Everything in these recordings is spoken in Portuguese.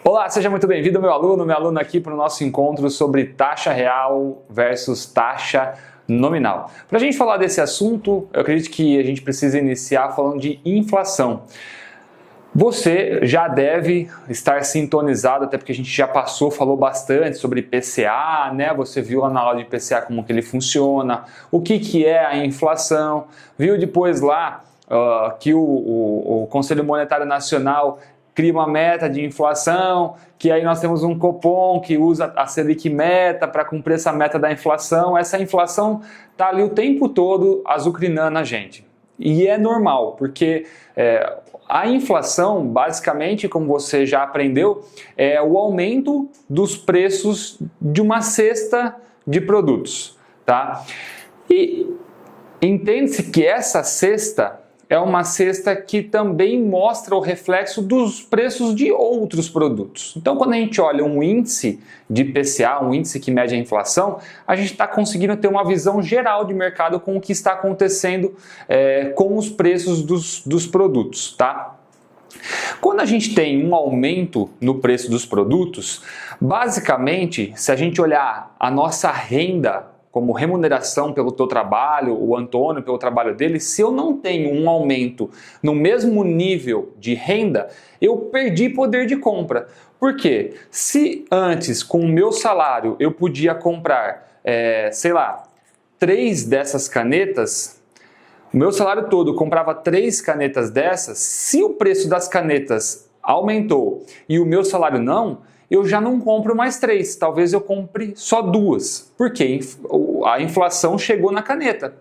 Olá, seja muito bem-vindo, meu aluno, minha aluna, aqui para o nosso encontro sobre taxa real versus taxa nominal. Para a gente falar desse assunto, eu acredito que a gente precisa iniciar falando de inflação. Você já deve estar sintonizado, até porque a gente já falou bastante sobre IPCA, né? Você viu lá na aula de IPCA como que ele funciona, o que é a inflação, viu depois lá que o Conselho Monetário Nacional cria uma meta de inflação, que aí nós temos um Copom que usa a Selic meta para cumprir essa meta da inflação. Essa inflação está ali o tempo todo azucrinando a gente. E é normal, porque a inflação, basicamente, como você já aprendeu, é o aumento dos preços de uma cesta de produtos, tá? E entende-se que essa cesta é uma cesta que também mostra o reflexo dos preços de outros produtos. Então, quando a gente olha um índice de IPCA, um índice que mede a inflação, a gente está conseguindo ter uma visão geral de mercado com o que está acontecendo com os preços dos produtos, tá? Quando a gente tem um aumento no preço dos produtos, basicamente, se a gente olhar a nossa renda como remuneração pelo teu trabalho, o Antônio pelo trabalho dele, se eu não tenho um aumento no mesmo nível de renda, eu perdi poder de compra. Por quê? Se antes, com o meu salário, eu podia comprar, 3 dessas canetas, o meu salário todo comprava 3 canetas dessas, se o preço das canetas aumentou e o meu salário não, eu já não compro mais 3, talvez eu compre só 2, porque a inflação chegou na caneta,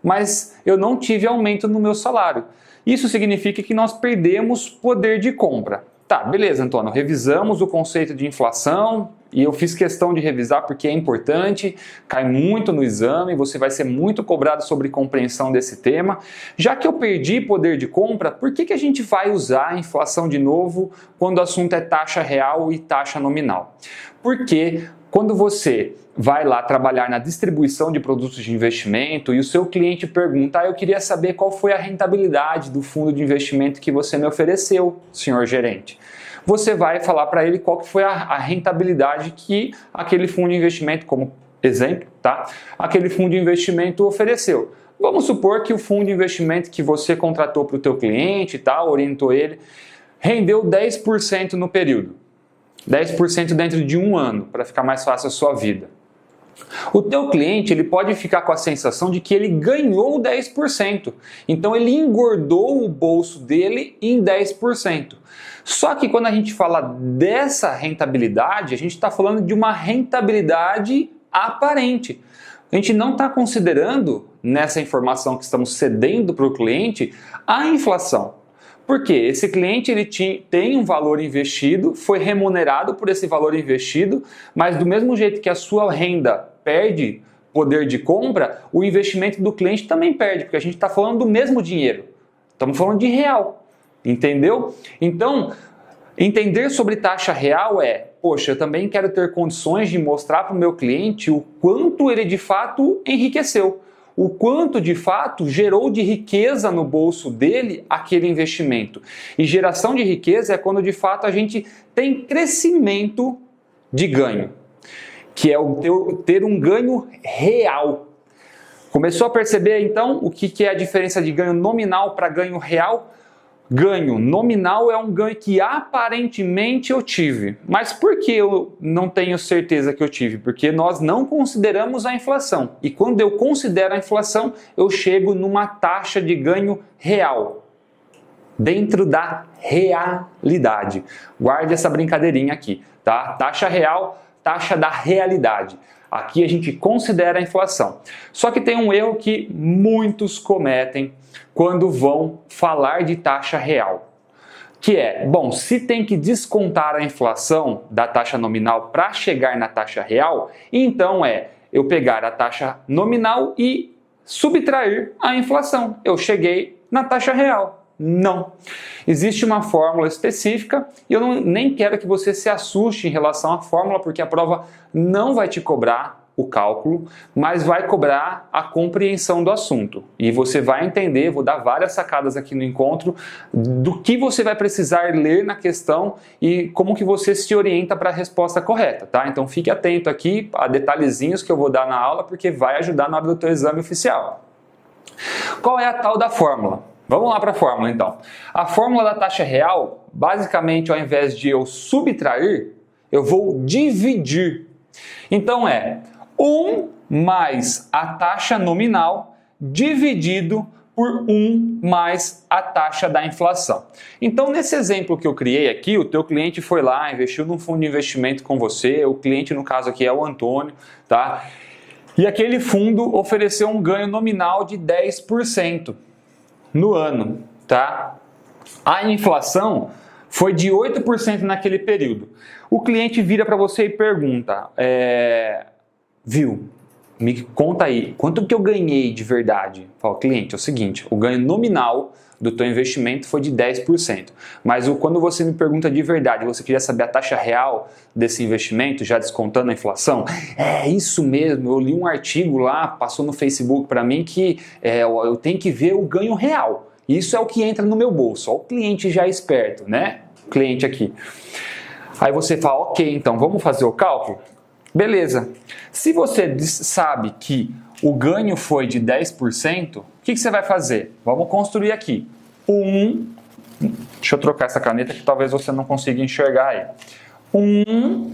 mas eu não tive aumento no meu salário. Isso significa que nós perdemos poder de compra. Tá, beleza, Antônio, revisamos o conceito de inflação e eu fiz questão de revisar porque é importante, cai muito no exame, você vai ser muito cobrado sobre compreensão desse tema. Já que eu perdi poder de compra, por que a gente vai usar a inflação de novo quando o assunto é taxa real e taxa nominal? Porque quando você vai lá trabalhar na distribuição de produtos de investimento e o seu cliente pergunta, eu queria saber qual foi a rentabilidade do fundo de investimento que você me ofereceu, senhor gerente. Você vai falar para ele qual que foi a rentabilidade que aquele fundo de investimento, como exemplo, tá? Aquele fundo de investimento ofereceu. Vamos supor que o fundo de investimento que você contratou para o teu cliente, tá? Orientou ele, rendeu 10% no período. 10% dentro de um ano, para ficar mais fácil a sua vida. O teu cliente ele pode ficar com a sensação de que ele ganhou 10%. Então ele engordou o bolso dele em 10%. Só que quando a gente fala dessa rentabilidade, a gente está falando de uma rentabilidade aparente. A gente não está considerando, nessa informação que estamos cedendo para o cliente, a inflação. Porque esse cliente ele tem um valor investido, foi remunerado por esse valor investido, mas do mesmo jeito que a sua renda perde poder de compra, o investimento do cliente também perde, porque a gente está falando do mesmo dinheiro. Estamos falando de real, entendeu? Então, entender sobre taxa real poxa, eu também quero ter condições de mostrar para o meu cliente o quanto ele de fato enriqueceu. O quanto de fato gerou de riqueza no bolso dele aquele investimento. E geração de riqueza é quando de fato a gente tem crescimento de ganho, que é ter um ganho real. Começou a perceber então o que é a diferença de ganho nominal para ganho real? Ganho nominal é um ganho que aparentemente eu tive. Mas por que eu não tenho certeza que eu tive? Porque nós não consideramos a inflação. E quando eu considero a inflação, eu chego numa taxa de ganho real. Dentro da realidade. Guarde essa brincadeirinha aqui, tá? Taxa real, taxa da realidade. Aqui a gente considera a inflação. Só que tem um erro que muitos cometem quando vão falar de taxa real. Que se tem que descontar a inflação da taxa nominal para chegar na taxa real, então eu pegar a taxa nominal e subtrair a inflação. Eu cheguei na taxa real. Não. Existe uma fórmula específica e eu nem quero que você se assuste em relação à fórmula, porque a prova não vai te cobrar o cálculo, mas vai cobrar a compreensão do assunto. E você vai entender, vou dar várias sacadas aqui no encontro, do que você vai precisar ler na questão e como que você se orienta para a resposta correta, tá? Então fique atento aqui a detalhezinhos que eu vou dar na aula, porque vai ajudar na hora do teu exame oficial. Qual é a tal da fórmula? Vamos lá para a fórmula então. A fórmula da taxa real, basicamente, ao invés de eu subtrair, eu vou dividir. Então é 1 mais a taxa nominal dividido por 1 mais a taxa da inflação. Então, nesse exemplo que eu criei aqui, o teu cliente foi lá, investiu num fundo de investimento com você, o cliente, no caso aqui, é o Antônio, tá? E aquele fundo ofereceu um ganho nominal de 10% no ano, tá? A inflação foi de 8% naquele período. O cliente vira para você e pergunta, viu, me conta aí, quanto que eu ganhei de verdade? Fala, cliente, é o seguinte, o ganho nominal do teu investimento foi de 10%. Mas quando você me pergunta de verdade, você queria saber a taxa real desse investimento, já descontando a inflação? É isso mesmo, eu li um artigo lá, passou no Facebook para mim que eu tenho que ver o ganho real. Isso é o que entra no meu bolso. Ó, o cliente já é esperto, né? O cliente aqui. Aí você fala, ok, então vamos fazer o cálculo? Beleza. Se você sabe que o ganho foi de 10%, o que você vai fazer? Vamos construir aqui. Deixa eu trocar essa caneta que talvez você não consiga enxergar aí. 1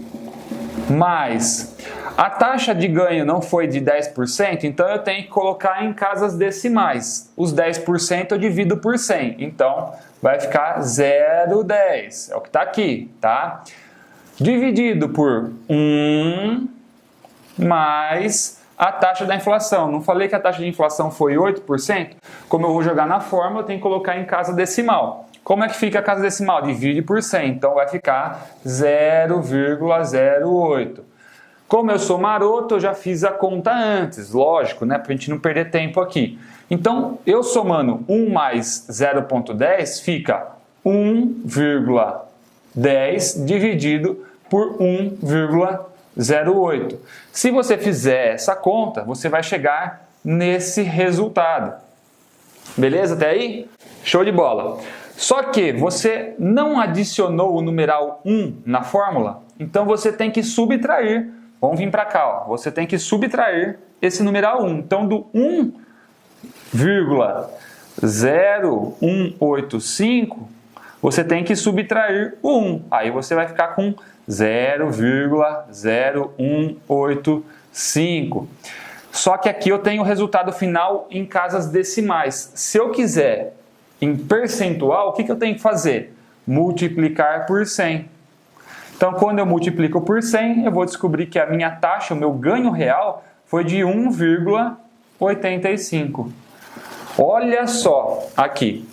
mais a taxa de ganho não foi de 10%, então eu tenho que colocar em casas decimais. Os 10% eu divido por 100, então vai ficar 0,10, é o que está aqui, tá? Dividido por 1 mais a taxa da inflação. Não falei que a taxa de inflação foi 8%? Como eu vou jogar na fórmula, eu tenho que colocar em casa decimal. Como é que fica a casa decimal? Divide por 100, então vai ficar 0,08. Como eu sou maroto, eu já fiz a conta antes, lógico, né? Para a gente não perder tempo aqui. Então, eu somando 1 mais 0,10 fica 1,10 dividido por 1,08. Se você fizer essa conta, você vai chegar nesse resultado. Beleza até aí? Show de bola! Só que você não adicionou o numeral 1 na fórmula, então você tem que subtrair. Vamos vir para cá, ó. Você tem que subtrair esse numeral 1. Então, do 1,0185, você tem que subtrair o 1. Aí você vai ficar com 0,0185. Só que aqui eu tenho o resultado final em casas decimais. Se eu quiser em percentual, o que eu tenho que fazer? Multiplicar por 100. Então, quando eu multiplico por 100, eu vou descobrir que a minha taxa, o meu ganho real, foi de 1,85. Olha só aqui.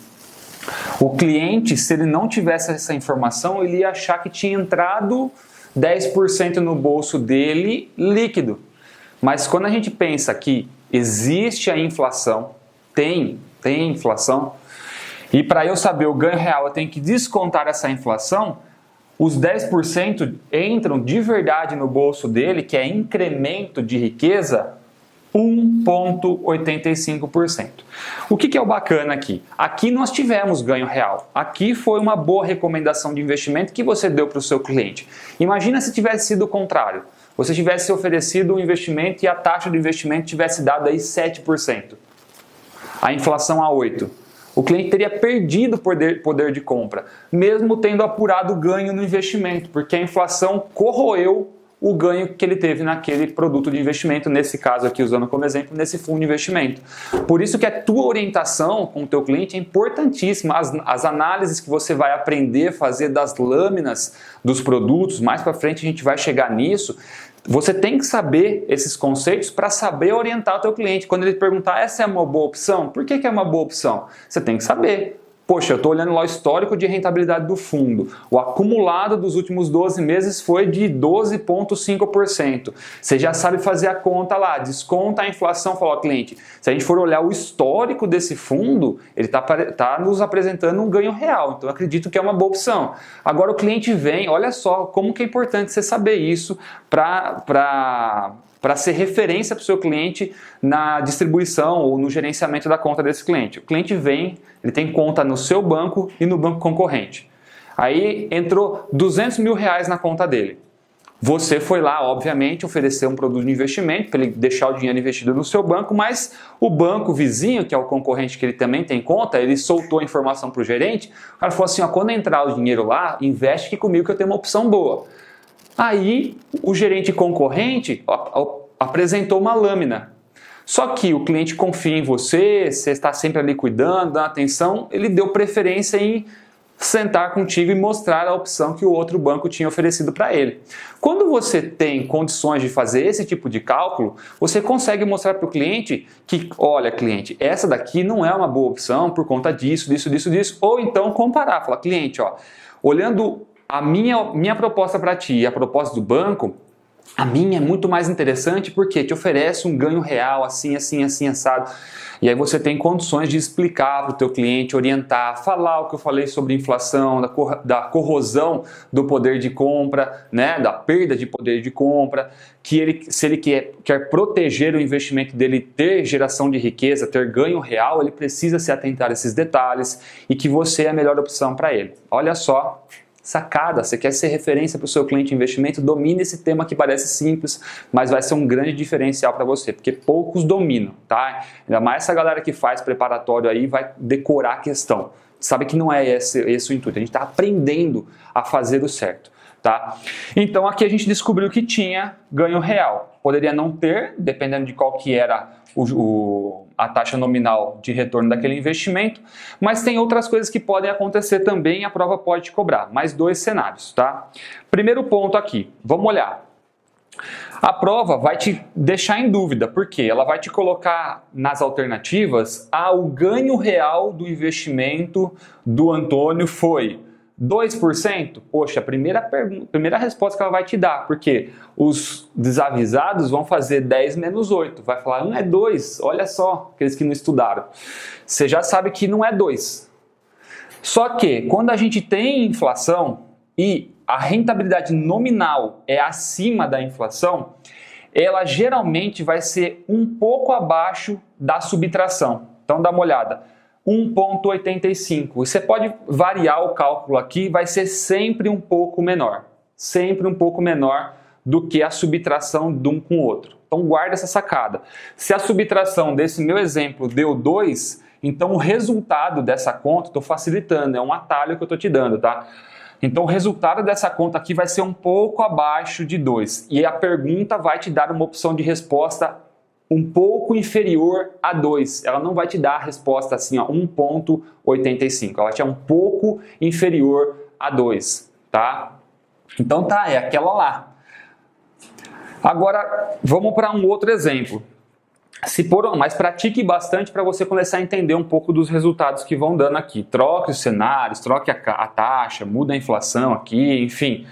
O cliente, se ele não tivesse essa informação, ele ia achar que tinha entrado 10% no bolso dele líquido. Mas quando a gente pensa que existe a inflação, tem inflação, e para eu saber o ganho real, eu tenho que descontar essa inflação, os 10% entram de verdade no bolso dele, que é incremento de riqueza, 1,85%. O que é o bacana aqui? Aqui nós tivemos ganho real. Aqui foi uma boa recomendação de investimento que você deu para o seu cliente. Imagina se tivesse sido o contrário. Você tivesse oferecido um investimento e a taxa do investimento tivesse dado aí 7%. A inflação a 8%. O cliente teria perdido poder de compra, mesmo tendo apurado o ganho no investimento, porque a inflação corroeu o ganho que ele teve naquele produto de investimento, nesse caso aqui, usando como exemplo, nesse fundo de investimento. Por isso que a tua orientação com o teu cliente é importantíssima. As análises que você vai aprender a fazer das lâminas dos produtos, mais para frente a gente vai chegar nisso. Você tem que saber esses conceitos para saber orientar o teu cliente. Quando ele perguntar, essa é uma boa opção? Por que é uma boa opção? Você tem que saber. Poxa, eu estou olhando lá o histórico de rentabilidade do fundo. O acumulado dos últimos 12 meses foi de 12,5%. Você já sabe fazer a conta lá, desconta a inflação, falou ao cliente. Se a gente for olhar o histórico desse fundo, ele está nos apresentando um ganho real. Então eu acredito que é uma boa opção. Agora o cliente vem, olha só como que é importante você saber isso para para ser referência para o seu cliente na distribuição ou no gerenciamento da conta desse cliente. O cliente vem, ele tem conta no seu banco e no banco concorrente. Aí entrou R$200 mil na conta dele. Você foi lá, obviamente, oferecer um produto de investimento para ele deixar o dinheiro investido no seu banco, mas o banco vizinho, que é o concorrente que ele também tem conta, ele soltou a informação para o gerente, o cara falou assim, ó, quando entrar o dinheiro lá, investe aqui comigo que eu tenho uma opção boa. Aí o gerente concorrente apresentou uma lâmina. Só que o cliente confia em você, você está sempre ali cuidando, dando atenção, ele deu preferência em sentar contigo e mostrar a opção que o outro banco tinha oferecido para ele. Quando você tem condições de fazer esse tipo de cálculo, você consegue mostrar para o cliente que, olha cliente, essa daqui não é uma boa opção por conta disso, disso, ou então comparar, falar, cliente, ó, olhando a minha proposta para ti e a proposta do banco, a minha é muito mais interessante porque te oferece um ganho real, assim, assado. E aí você tem condições de explicar para o teu cliente, orientar, falar o que eu falei sobre inflação, da corrosão do poder de compra, né, da perda de poder de compra, que se ele quer proteger o investimento dele, ter geração de riqueza, ter ganho real, ele precisa se atentar a esses detalhes e que você é a melhor opção para ele. Olha só. Sacada, você quer ser referência para o seu cliente de investimento, domine esse tema que parece simples, mas vai ser um grande diferencial para você, porque poucos dominam, tá? Ainda mais essa galera que faz preparatório aí vai decorar a questão. Sabe que não é esse o intuito, a gente está aprendendo a fazer o certo, tá? Então aqui a gente descobriu que tinha ganho real. Poderia não ter, dependendo de qual que era a taxa nominal de retorno daquele investimento, mas tem outras coisas que podem acontecer também e a prova pode te cobrar. Mais dois cenários, tá? Primeiro ponto aqui, vamos olhar. A prova vai te deixar em dúvida, porque ela vai te colocar nas alternativas, o ganho real do investimento do Antônio foi 2%? Poxa, a primeira resposta que ela vai te dar, porque os desavisados vão fazer 10 menos 8, vai falar, não é 2, olha só, aqueles que não estudaram. Você já sabe que não é 2. Só que, quando a gente tem inflação e a rentabilidade nominal é acima da inflação, ela geralmente vai ser um pouco abaixo da subtração. Então dá uma olhada. 1,85. E você pode variar o cálculo aqui, vai ser sempre um pouco menor. Sempre um pouco menor do que a subtração de um com o outro. Então guarda essa sacada. Se a subtração desse meu exemplo deu 2, então o resultado dessa conta, estou facilitando, é um atalho que eu estou te dando, tá? Então o resultado dessa conta aqui vai ser um pouco abaixo de 2. E a pergunta vai te dar uma opção de resposta um pouco inferior a 2. Ela não vai te dar a resposta assim, ó, 1,85. Ela vai te dar um pouco inferior a 2, tá? Então tá, é aquela lá. Agora, vamos para um outro exemplo. Mas pratique bastante para você começar a entender um pouco dos resultados que vão dando aqui. Troque os cenários, troque a taxa, muda a inflação aqui, enfim.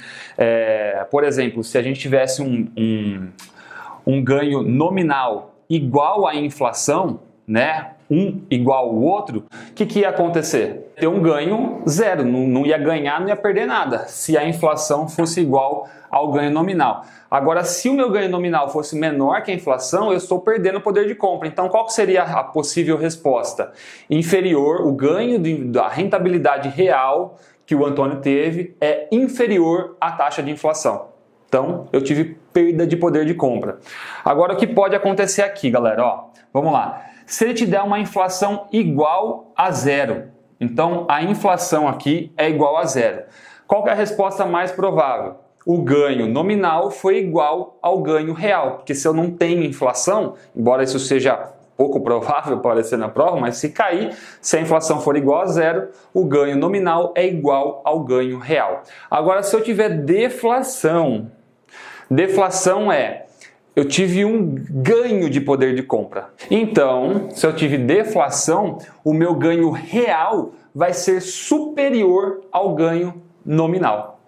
Por exemplo, se a gente tivesse um ganho nominal igual à inflação, né? Um igual ao outro, o que ia acontecer? Ter um ganho zero, não ia ganhar, não ia perder nada, se a inflação fosse igual ao ganho nominal. Agora, se o meu ganho nominal fosse menor que a inflação, eu estou perdendo o poder de compra. Então, qual seria a possível resposta? Inferior, o ganho da rentabilidade real que o Antônio teve é inferior à taxa de inflação. Então, eu tive perda de poder de compra. Agora, o que pode acontecer aqui, galera? Ó, vamos lá. Se ele te der uma inflação igual a zero, então a inflação aqui é igual a zero. Qual que é a resposta mais provável? O ganho nominal foi igual ao ganho real, porque se eu não tenho inflação, embora isso seja pouco provável aparecer na prova, mas se cair, se a inflação for igual a zero, o ganho nominal é igual ao ganho real. Agora, se eu tiver deflação eu tive um ganho de poder de compra. Então, se eu tive deflação, o meu ganho real vai ser superior ao ganho nominal.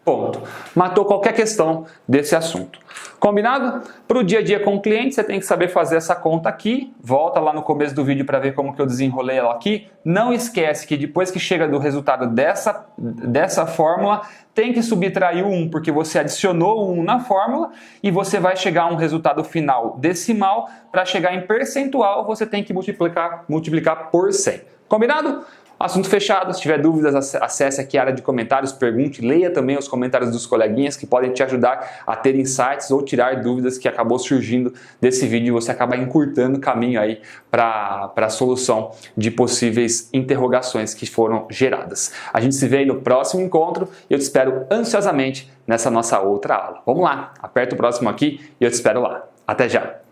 Ponto. Matou qualquer questão desse assunto. Combinado? Para o dia a dia com o cliente, você tem que saber fazer essa conta aqui. Volta lá no começo do vídeo para ver como que eu desenrolei ela aqui. Não esquece que depois que chega do resultado dessa fórmula, tem que subtrair o 1, porque você adicionou o 1 na fórmula e você vai chegar a um resultado final decimal. Para chegar em percentual, você tem que multiplicar por 100. Combinado? Assunto fechado. Se tiver dúvidas, acesse aqui a área de comentários, pergunte, leia também os comentários dos coleguinhas que podem te ajudar a ter insights ou tirar dúvidas que acabou surgindo desse vídeo e você acaba encurtando o caminho aí para a solução de possíveis interrogações que foram geradas. A gente se vê aí no próximo encontro e eu te espero ansiosamente nessa nossa outra aula. Vamos lá, aperta o próximo aqui e eu te espero lá. Até já!